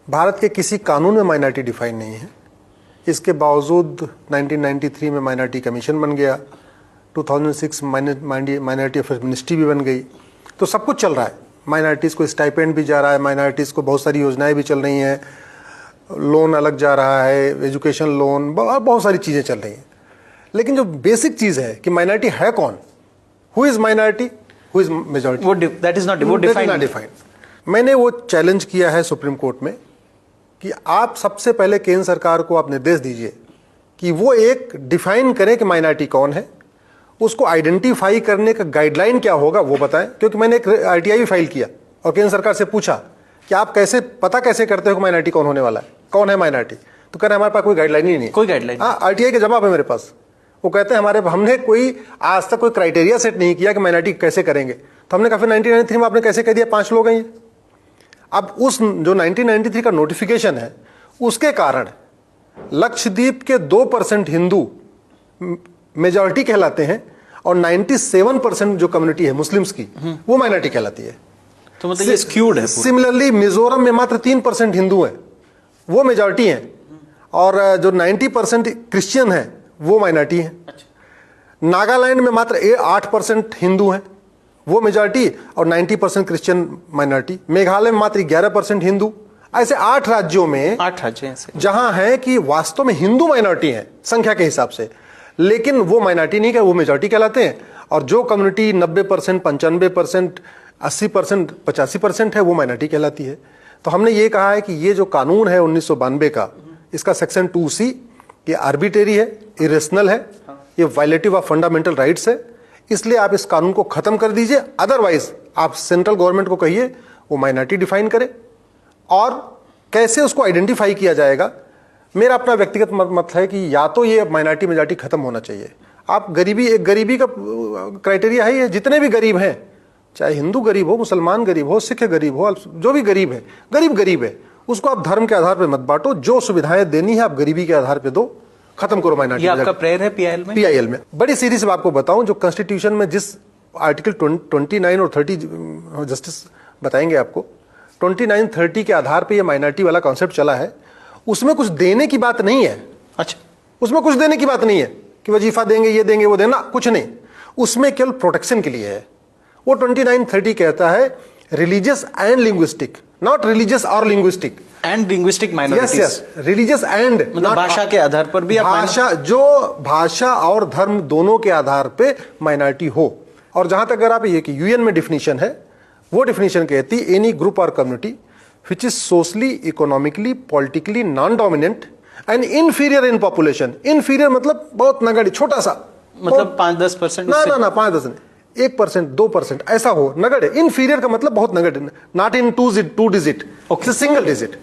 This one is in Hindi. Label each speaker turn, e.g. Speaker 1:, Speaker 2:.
Speaker 1: भारत के किसी कानून में माइनॉरिटी डिफाइन नहीं है। इसके बावजूद 1993 में माइनॉरिटी कमीशन बन गया, 2006 माइनॉरिटी अफेयर्स मिनिस्ट्री भी बन गई, तो सब कुछ चल रहा है। माइनॉरिटीज़ को स्टाइपेंड भी जा रहा है, माइनॉरिटीज़ को बहुत सारी योजनाएं भी चल रही हैं, लोन अलग जा रहा है, एजुकेशन लोन, बहुत सारी चीज़ें चल रही हैं। लेकिन जो बेसिक चीज़ है कि माइनॉरिटी है कौन, who is minority, who is majority,
Speaker 2: that is not defined.
Speaker 1: मैंने वो चैलेंज किया है सुप्रीम कोर्ट में कि आप सबसे पहले केंद्र सरकार को आप निर्देश दीजिए कि वो एक डिफाइन करें कि माइनॉरिटी कौन है, उसको आइडेंटिफाई करने का गाइडलाइन क्या होगा वो बताएं। क्योंकि मैंने एक आरटीआई भी फाइल किया और केंद्र सरकार से पूछा कि आप कैसे पता कैसे करते हो कि माइनॉरिटी कौन होने वाला है, कौन है माइनॉरिटी, तो कह रहे हमारे पास कोई गाइडलाइन ही नहीं है।
Speaker 2: कोई गाइडलाइन?
Speaker 1: हाँ, आरटीआई का जवाब है मेरे पास। वो कहते हैं हमने कोई आज तक कोई क्राइटेरिया सेट नहीं किया कि माइनॉरिटी कैसे करेंगे। तो हमने कहा फिर 1993 में आपने कैसे कह दिया 5 लोग हैं ये। अब उस जो 1993 का नोटिफिकेशन है उसके कारण लक्षद्वीप के 2% हिंदू मेजॉरिटी कहलाते हैं और 97% जो कम्युनिटी है मुस्लिम्स की वो माइनॉरिटी कहलाती है।
Speaker 2: तो मतलब ये स्क्यूड है।
Speaker 1: सिमिलरली मिजोरम में मात्र 3% हिंदू हैं, वो मेजॉरिटी हैं, और जो 90% क्रिश्चियन हैं वो माइनॉरिटी हैं। नागालैंड में मात्र 8% हिंदू हैं, वो मेजॉरिटी, और 90% क्रिश्चियन माइनॉरिटी। मेघालय में मात्र 11% हिंदू। ऐसे 8 राज्यों में
Speaker 2: 8 राज्य हैं
Speaker 1: जहां है कि वास्तव में हिंदू माइनॉरिटी हैं संख्या के हिसाब से, लेकिन वो माइनॉरिटी नहीं, वो मेजॉरिटी कहलाते हैं। और जो कम्युनिटी 90%, 95%, 80%, 85% है वो माइनॉरिटी कहलाती है। तो हमने ये कहा है कि ये जो कानून है 1992 का, इसका सेक्शन 2C ये आर्बिट्रेरी है, इरेशनल है, ये वायलेटिव ऑफ फंडामेंटल राइट्स है। इसलिए आप इस कानून को खत्म कर दीजिए। अदरवाइज आप सेंट्रल गवर्नमेंट को कहिए वो माइनॉरिटी डिफाइन करे, और कैसे उसको आइडेंटिफाई किया जाएगा। मेरा अपना व्यक्तिगत मत है कि या तो ये माइनॉरिटी मेजॉरिटी खत्म होना चाहिए। आप गरीबी का क्राइटेरिया है, ये जितने भी गरीब हैं, चाहे हिंदू गरीब हो, मुसलमान गरीब हो, सिख गरीब हो, जो भी गरीब है, गरीब है, उसको आप धर्म के आधार पर मत बांटो। जो सुविधाएं देनी है आप गरीबी के आधार पर दो, खत्म करो माइनॉरिटी।
Speaker 2: ये आपका प्रेयर है पीआईएल में?
Speaker 1: पीआईएल में बड़ी सीरीज से आपको बताऊं, जो कॉन्स्टिट्यूशन में जिस आर्टिकल 29 और 30 जस्टिस बताएंगे आपको, 29, 30 के आधार पे ये माइनॉरिटी वाला कॉन्सेप्ट चला है, उसमें कुछ देने की बात नहीं है।
Speaker 2: अच्छा,
Speaker 1: उसमें कुछ देने की बात नहीं है कि वजीफा देंगे, ये देंगे, वो देना, कुछ नहीं। उसमें केवल प्रोटेक्शन के लिए है। वो 29, 30 कहता है religious and linguistic, not religious और linguistic
Speaker 2: and linguistic minorities.
Speaker 1: Yes, religious and,
Speaker 2: मतलब भाषा के आधार पर भी
Speaker 1: भाषा और धर्म दोनों के आधार पे माइनॉरिटी हो। और जहां तक अगर आप ये कि यूएन में डिफिनीशन है, वो डिफिनीशन कहती है एनी ग्रुप और community which is socially, economically, politically non dominant and inferior in population. Inferior मतलब बहुत नगण्य, छोटा सा,
Speaker 2: मतलब 5-10%।
Speaker 1: ना 5-10 नहीं, 1%, 2% ऐसा हो, नगण्य। इनफीरियर का मतलब बहुत नगण्य, not in 2 digit, single digit.